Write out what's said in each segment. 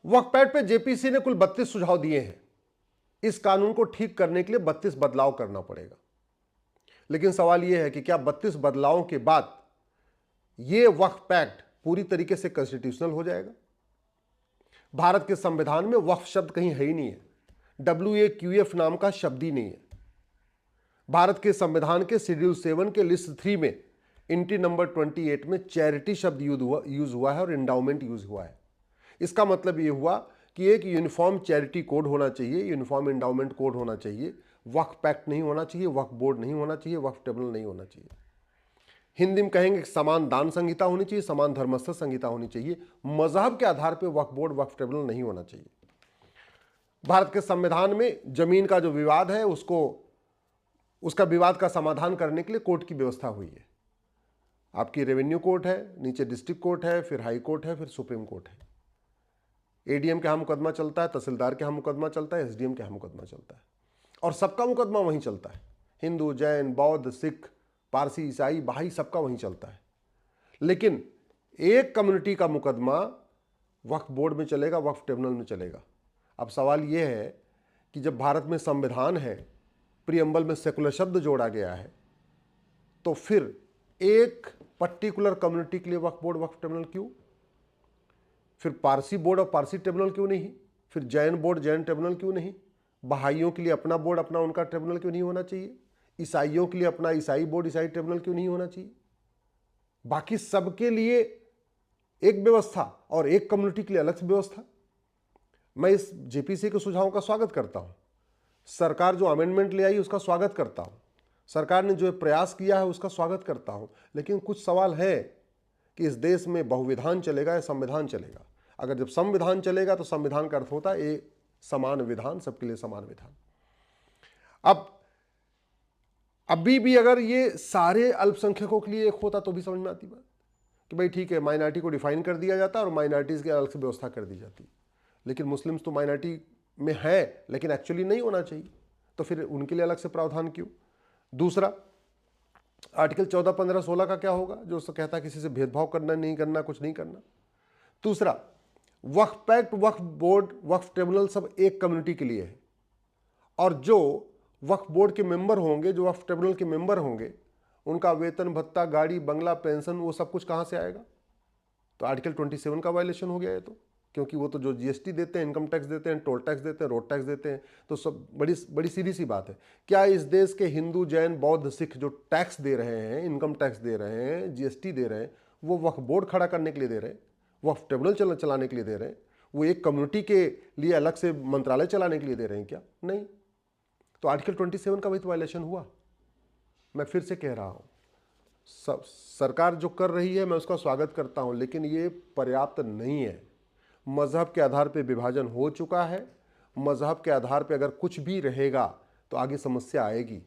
वक्फ pact पे JPC ने कुल 32 सुझाव दिए हैं। इस कानून को ठीक करने के लिए 32 बदलाव करना पड़ेगा। लेकिन सवाल यह है कि क्या 32 बदलावों के बाद यह वक्फ पैक्ट पूरी तरीके से कॉन्स्टिट्यूशनल हो जाएगा? भारत के संविधान में वक्फ शब्द कहीं है ही नहीं है। WAQF नाम का शब्द ही नहीं है। भारत के संविधान के शेड्यूल 7 के लिस्ट 3 में एंट्री नंबर 28 में चैरिटी शब्द यूज हुआ है और एंडाउमेंट यूज हुआ है। इसका मतलब यह हुआ कि एक यूनिफॉर्म चैरिटी कोड होना चाहिए, यूनिफॉर्म एंडाउमेंट कोड होना चाहिए, वक्फ पैक्ट नहीं होना चाहिए, वक्फ बोर्ड नहीं होना चाहिए, वक्फ ट्रिब्यूनल नहीं होना चाहिए। हिंदी में कहेंगे समान दान संहिता होनी चाहिए, समान धर्मस्थ संहिता होनी चाहिए। मजहब के आधार पर वक्फ बोर्ड, वक्फ ट्रिब्यूनल नहीं होना चाहिए। भारत के संविधान में जमीन का जो विवाद है उसका विवाद का समाधान करने के लिए कोर्ट की व्यवस्था हुई है। आपकी रेवेन्यू कोर्ट है, नीचे डिस्ट्रिक्ट कोर्ट है, फिर हाई कोर्ट है, फिर सुप्रीम कोर्ट है। ADM के यहाँ मुकदमा चलता है, तहसीलदार के यहाँ मुकदमा चलता है, SDM के यहाँ मुकदमा चलता है, और सबका मुकदमा वहीं चलता है। हिंदू, जैन, बौद्ध, सिख, पारसी, ईसाई, बहाई, सबका वहीं चलता है। लेकिन एक कम्युनिटी का मुकदमा वक्फ बोर्ड में चलेगा, वक्फ ट्रिब्यूनल में चलेगा। अब सवाल यह है कि जब भारत में संविधान है, प्रीएम्बल में सेकुलर शब्द जोड़ा गया है, तो फिर एक पर्टिकुलर कम्युनिटी के लिए वक्फ बोर्ड, वक्फ ट्रिब्यूनल क्यों? फिर पारसी बोर्ड और पारसी ट्रिब्यूनल क्यों नहीं? फिर जैन बोर्ड, जैन ट्रिब्यूनल क्यों नहीं? बहाइयों के लिए अपना बोर्ड, अपना उनका ट्रिब्यूनल क्यों नहीं होना चाहिए? ईसाइयों के लिए अपना ईसाई बोर्ड, ईसाई ट्रिब्यूनल क्यों नहीं होना चाहिए? बाकी सबके लिए एक व्यवस्था और एक कम्युनिटी के लिए अलग व्यवस्था। मैं इस जेपीसी के सुझावों का स्वागत करता हूं। सरकार जो अमेंडमेंट ले आई उसका स्वागत करता हूं। सरकार ने जो प्रयास किया है उसका स्वागत करता हूं। लेकिन कुछ सवाल है कि इस देश में बहुविधान चलेगा या संविधान चलेगा? अगर जब संविधान चलेगा तो संविधान का अर्थ होता है एक समान विधान, सबके लिए समान विधान। अब अभी भी अगर ये सारे अल्पसंख्यकों के लिए एक होता तो भी समझ में आती बात कि भाई ठीक है, माइनॉरिटी को डिफाइन कर दिया जाता और माइनॉरिटीज की अलग से व्यवस्था कर दी जाती। लेकिन मुस्लिम्स तो माइनॉरिटी में है लेकिन एक्चुअली नहीं होना चाहिए, तो फिर उनके लिए अलग से प्रावधान क्यों? दूसरा, आर्टिकल 14, 15, 16 का क्या होगा जो उससे कहता है किसी से भेदभाव करना नहीं करना, कुछ नहीं करना। दूसरा, वक्फ पैक्ट, वक्फ बोर्ड, वक्फ ट्रिब्यूनल सब एक कम्युनिटी के लिए है, और जो वक्फ बोर्ड के मेंबर होंगे, जो वक्फ ट्रिब्यूनल के मेंबर होंगे, उनका वेतन भत्ता, गाड़ी, बंगला, पेंशन, वो सब कुछ कहां से आएगा? तो आर्टिकल 27 का वायलेशन हो गया है। तो क्योंकि वो तो जो GST देते हैं, इनकम टैक्स देते हैं, टोल टैक्स देते हैं, रोड टैक्स देते हैं, तो सब बड़ी सीधी सी बात है। क्या इस देश के हिंदू, जैन, बौद्ध, सिख जो टैक्स दे रहे हैं, इनकम टैक्स दे रहे हैं, GST दे रहे हैं, वो वक्फ बोर्ड खड़ा करने के लिए दे रहे हैं, वक्फ ट्रिब्यूनल चलाने के लिए दे रहे हैं, वो एक कम्युनिटी के लिए अलग से मंत्रालय चलाने के लिए दे रहे हैं क्या? नहीं। तो आर्टिकल 27 का भी तो वायलेशन हुआ। मैं फिर से कह रहा हूं, सरकार जो कर रही है मैं उसका स्वागत करता हूं, लेकिन ये पर्याप्त नहीं है। मजहब के आधार पर विभाजन हो चुका है। मजहब के आधार पर अगर कुछ भी रहेगा तो आगे समस्या आएगी।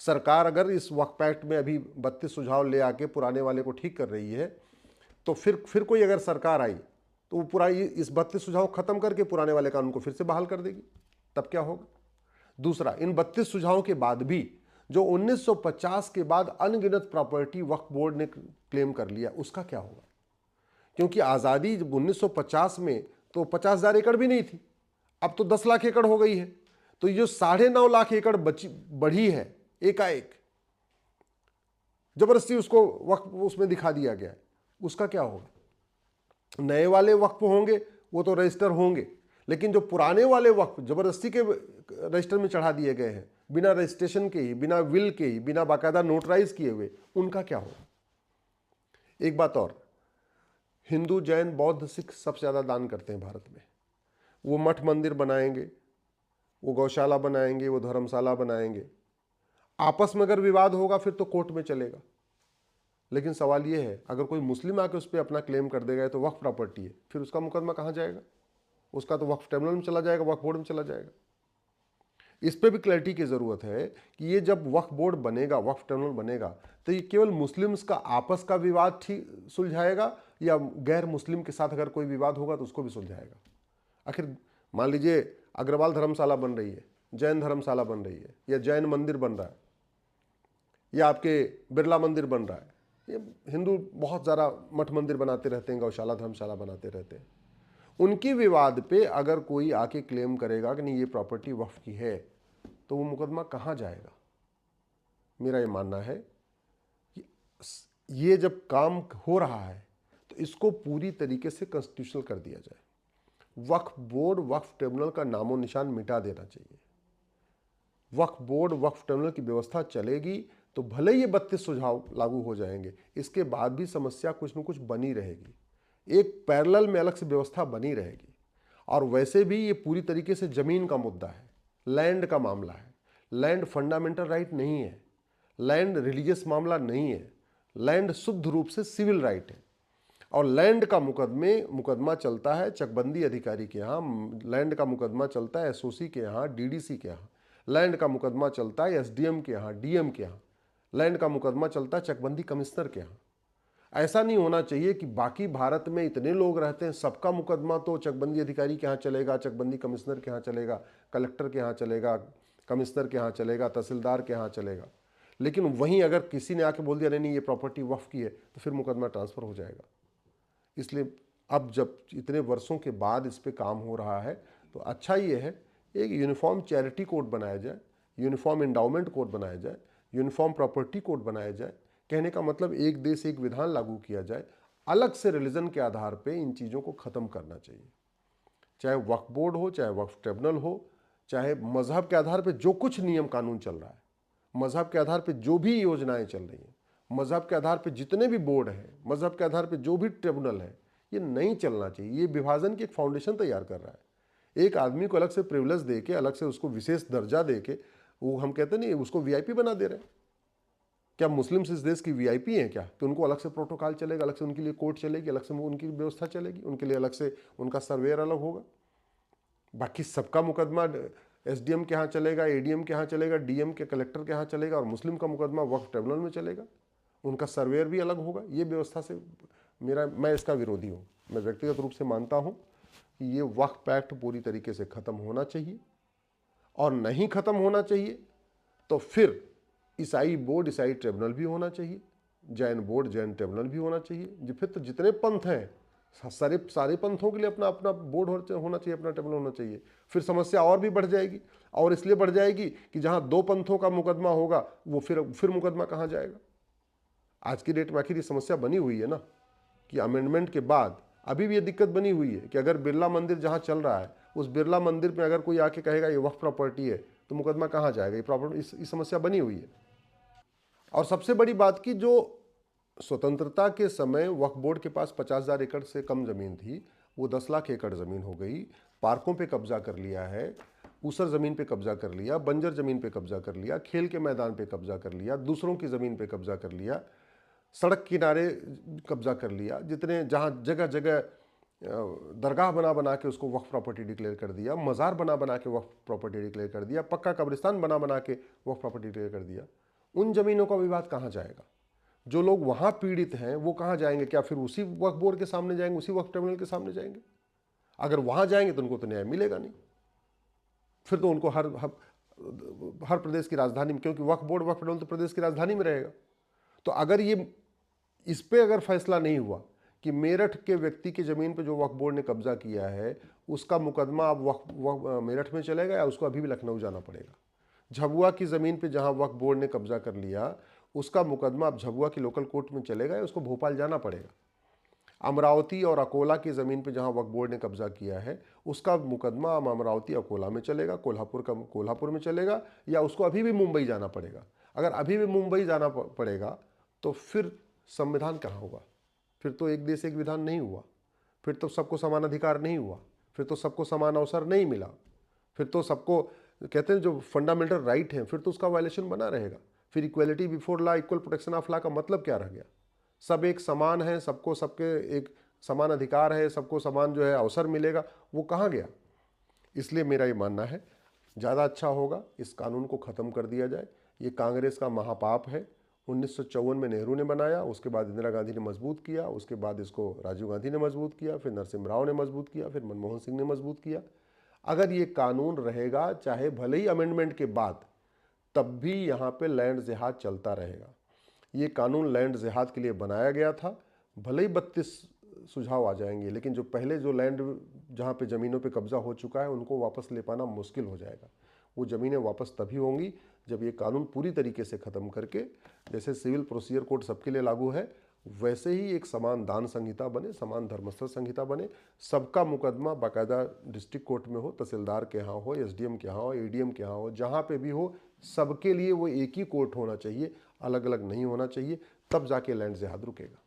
सरकार अगर इस वक्फ पैक्ट में अभी 32 सुझाव ले आके पुराने वाले को ठीक कर रही है, तो फिर कोई अगर सरकार आई तो वो पूरा इस 32 सुझाव खत्म करके पुराने वाले कानून को फिर से बहाल कर देगी, तब क्या होगा? दूसरा, इन 32 सुझावों के बाद भी जो 1950 के बाद अनगिनत प्रॉपर्टी वक्फ बोर्ड ने क्लेम कर लिया, उसका क्या होगा? क्योंकि आज़ादी जब 1950 में तो 50,000 एकड़ भी नहीं थी, अब तो 10 लाख एकड़ हो गई है। तो ये 9.5 लाख एकड़ बढ़ी है एकाएक, जबरदस्ती उसको वक्फ उसमें दिखा दिया गया है, उसका क्या होगा? नए वाले वक्फ होंगे वो तो रजिस्टर होंगे, लेकिन जो पुराने वाले वक्फ जबरदस्ती के रजिस्टर में चढ़ा दिए गए हैं, बिना रजिस्ट्रेशन के ही, बिना विल के ही, बिना बाकायदा नोटराइज किए हुए, उनका क्या होगा? एक बात और, हिंदू, जैन, बौद्ध, सिख सबसे ज़्यादा दान करते हैं भारत में। वो मठ मंदिर बनाएंगे, वो गौशाला बनाएंगे, वो धर्मशाला बनाएंगे। आपस में अगर विवाद होगा फिर तो कोर्ट में चलेगा। लेकिन सवाल ये है, अगर कोई मुस्लिम आके उस पर अपना क्लेम कर देगा तो वक्फ प्रॉपर्टी है, फिर उसका मुकदमा कहाँ जाएगा? उसका तो वक्फ ट्रिब्यूनल में चला जाएगा, वक्फ बोर्ड में चला जाएगा। इस पर भी क्लैरिटी की ज़रूरत है कि ये जब वक्फ बोर्ड बनेगा, वक्फ ट्रिब्यूनल बनेगा, तो ये केवल मुस्लिम्स का आपस का विवाद ठीक सुलझाएगा या गैर मुस्लिम के साथ अगर कोई विवाद होगा तो उसको भी सुलझाएगा? आखिर मान लीजिए अग्रवाल धर्मशाला बन रही है, जैन धर्मशाला बन रही है, या जैन मंदिर बन रहा है, या आपके बिरला मंदिर बन रहा है। ये हिंदू बहुत ज़्यादा मठ मंदिर बनाते रहते हैं, गौशाला धर्मशाला बनाते रहते हैं। उनकी विवाद पे अगर कोई आके क्लेम करेगा कि नहीं ये प्रॉपर्टी वक्फ की है, तो वो मुकदमा कहाँ जाएगा? मेरा ये मानना है कि ये जब काम हो रहा है तो इसको पूरी तरीके से कॉन्स्टिट्यूशनल कर दिया जाए। वक्फ बोर्ड, वक्फ ट्रिब्यूनल का नामो निशान मिटा देना चाहिए। वक्फ बोर्ड, वक्फ ट्रिब्यूनल की व्यवस्था चलेगी तो भले ये 32 सुझाव लागू हो जाएंगे, इसके बाद भी समस्या कुछ न कुछ बनी रहेगी, एक पैरेलल में अलग से व्यवस्था बनी रहेगी। और वैसे भी ये पूरी तरीके से जमीन का मुद्दा है, लैंड का मामला है। लैंड फंडामेंटल राइट नहीं है, लैंड रिलीजियस मामला नहीं है, लैंड शुद्ध रूप से सिविल राइट है। और लैंड का मुकदमा चलता है चकबंदी अधिकारी के यहाँ, लैंड का मुकदमा चलता है एसओसी के यहाँ, डीडीसी के यहाँ, लैंड का मुकदमा चलता है एसडीएम के यहाँ, डीएम के यहाँ, लैंड का मुकदमा चलता है चकबंदी कमिश्नर के यहाँ। ऐसा नहीं होना चाहिए कि बाकी भारत में इतने लोग रहते हैं, सबका मुकदमा तो चकबंदी अधिकारी के यहाँ चलेगा, चकबंदी कमिश्नर के यहाँ चलेगा, कलेक्टर के यहाँ चलेगा, कमिश्नर के यहाँ चलेगा, तहसीलदार के यहाँ चलेगा। लेकिन वहीं अगर किसी ने आके बोल दिया नहीं ये प्रॉपर्टी वक्फ की है, तो फिर मुकदमा ट्रांसफ़र हो जाएगा। इसलिए अब जब इतने वर्षों के बाद इस पर काम हो रहा है तो अच्छा ये है एक यूनिफॉर्म चैरिटी कोड बनाया जाए, यूनिफॉर्म एंडाउमेंट कोड बनाया जाए, यूनिफॉर्म प्रॉपर्टी कोड बनाया जाए। कहने का मतलब एक देश एक विधान लागू किया जाए। अलग से रिलीजन के आधार पे इन चीज़ों को ख़त्म करना चाहिए, चाहे वक्फ बोर्ड हो, चाहे वक्फ ट्रिब्यूनल हो, चाहे मजहब के आधार पे जो कुछ नियम कानून चल रहा है, मजहब के आधार पे जो भी योजनाएं चल रही हैं, मजहब के आधार पे जितने भी बोर्ड हैं, मजहब के आधार पे जो भी ट्रिब्यूनल है, ये नहीं चलना चाहिए। ये विभाजन की एक फाउंडेशन तैयार कर रहा है। एक आदमी को अलग से प्रिविलेज दे के, अलग से उसको विशेष दर्जा दे के, वो हम कहते नहीं उसको वीआईपी बना दे रहे हैं। क्या मुस्लिम्स इस देश की वीआईपी हैं क्या कि उनको अलग से प्रोटोकॉल चलेगा, अलग से उनके लिए कोर्ट चलेगी, अलग से उनकी व्यवस्था चलेगी, उनके लिए अलग से उनका सर्वेयर अलग होगा? बाकी सबका मुकदमा एसडीएम के यहाँ चलेगा, एडीएम के यहाँ चलेगा, डीएम के कलेक्टर के यहाँ चलेगा, और मुस्लिम का मुकदमा वक्फ ट्रिब्यूनल में चलेगा, उनका सर्वेयर भी अलग होगा। ये व्यवस्था से मैं इसका विरोधी हूँ। मैं व्यक्तिगत रूप से मानता हूँ कि ये वक्फ एक्ट पूरी तरीके से ख़त्म होना चाहिए, और नहीं ख़त्म होना चाहिए तो फिर ईसाई बोर्ड, ईसाई ट्रिब्यूनल भी होना चाहिए, जैन बोर्ड, जैन ट्रिब्यूनल भी होना चाहिए। फिर तो जितने पंथ हैं सारे पंथों के लिए अपना अपना बोर्ड होना चाहिए, अपना ट्रिब्यूनल होना चाहिए। फिर समस्या और भी बढ़ जाएगी, और इसलिए बढ़ जाएगी कि जहाँ दो पंथों का मुकदमा होगा वो फिर मुकदमा कहाँ जाएगा? आज की डेट में आखिर ये समस्या बनी हुई है ना कि अमेंडमेंट के बाद अभी भी ये दिक्कत बनी हुई है कि अगर बिरला मंदिर जहाँ चल रहा है, उस बिरला मंदिर में अगर कोई आके कहेगा ये वक्फ प्रॉपर्टी है, तो मुकदमा कहाँ जाएगा? ये प्रॉपर्टी इस समस्या बनी हुई है। और सबसे बड़ी बात की, जो स्वतंत्रता के समय वक्फ बोर्ड के पास 50,000 एकड़ से कम ज़मीन थी, वो 10 लाख एकड़ ज़मीन हो गई। पार्कों पे कब्जा कर लिया है, ऊसर ज़मीन पे कब्जा कर लिया, बंजर ज़मीन पे कब्जा कर लिया, खेल के मैदान पे कब्जा कर लिया, दूसरों की ज़मीन पे कब्जा कर लिया, सड़क किनारे कब्जा कर लिया, जितने जहाँ जगह जगह दरगाह बना के उसको वक्फ प्रॉपर्टी डिक्लेयर कर दिया, मज़ार बना के वक्फ प्रॉपर्टी डिक्लेयर कर दिया, पक्का कब्रिस्तान बना के वक्फ प्रॉपर्टी डिक्लेयर कर दिया। उन ज़मीनों का विवाद कहाँ जाएगा? जो लोग वहाँ पीड़ित हैं वो कहाँ जाएंगे? क्या फिर उसी वक्फ बोर्ड के सामने जाएंगे, उसी वक्फ ट्रिब्यूनल के सामने जाएंगे? अगर वहाँ जाएंगे तो उनको तो न्याय मिलेगा नहीं। फिर तो उनको हर प्रदेश की राजधानी में, क्योंकि वक्फ बोर्ड, वक्फ ट्रिब्यूनल तो प्रदेश की राजधानी में रहेगा। तो अगर ये इस पर अगर फैसला नहीं हुआ कि मेरठ के व्यक्ति की ज़मीन पर जो वक्फ बोर्ड ने कब्जा किया है उसका मुकदमा अब मेरठ में चलेगा या उसको अभी भी लखनऊ जाना पड़ेगा? झबुआ की ज़मीन पे जहाँ वक्फ बोर्ड ने कब्जा कर लिया उसका मुकदमा अब झबुआ की लोकल कोर्ट में चलेगा या उसको भोपाल जाना पड़ेगा? अमरावती और अकोला की ज़मीन पे जहाँ वक्फ बोर्ड ने कब्जा किया है उसका मुकदमा अब अमरावती अकोला में चलेगा, कोल्हापुर में चलेगा, या उसको अभी भी मुंबई जाना पड़ेगा? अगर अभी भी मुंबई जाना पड़ेगा तो फिर संविधान कहाँ होगा? फिर तो एक देश एक विधान नहीं हुआ, फिर तो सबको समान अधिकार नहीं हुआ, फिर तो सबको समान अवसर नहीं मिला, फिर तो सबको कहते हैं जो फंडामेंटल राइट है फिर तो उसका वायलेशन बना रहेगा। फिर equality before law, equal protection of law का मतलब क्या रह गया? सब एक समान है, सबको सबके एक समान अधिकार है, सबको समान जो है अवसर मिलेगा, वो कहाँ गया? इसलिए मेरा ये मानना है ज़्यादा अच्छा होगा इस कानून को ख़त्म कर दिया जाए। ये कांग्रेस का महापाप है। 1954 में नेहरू ने बनाया, उसके बाद इंदिरा गांधी ने मजबूत किया, उसके बाद इसको राजीव गांधी ने मजबूत किया, फिर नरसिम्हा राव ने मजबूत किया, फिर मनमोहन सिंह ने मजबूत किया। अगर ये कानून रहेगा, चाहे भले ही अमेंडमेंट के बाद, तब भी यहाँ पे लैंड जिहाद चलता रहेगा। ये कानून लैंड जिहाद के लिए बनाया गया था। भले ही 32 सुझाव आ जाएंगे, लेकिन जो पहले जो लैंड जहाँ पे ज़मीनों पे कब्जा हो चुका है उनको वापस ले पाना मुश्किल हो जाएगा। वो ज़मीनें वापस तभी होंगी जब ये कानून पूरी तरीके से ख़त्म करके, जैसे सिविल प्रोसीजर कोड सबके लिए लागू है वैसे ही एक समान दान संहिता बने, समान धर्मस्थल संहिता बने, सबका मुकदमा बाकायदा डिस्ट्रिक्ट कोर्ट में हो, तहसीलदार के यहाँ हो, एसडीएम के यहाँ हो, एडीएम के यहाँ हो, जहाँ पे भी हो सबके लिए वो एक ही कोर्ट होना चाहिए, अलग अलग नहीं होना चाहिए। तब जाके लैंड जिहाद रुकेगा।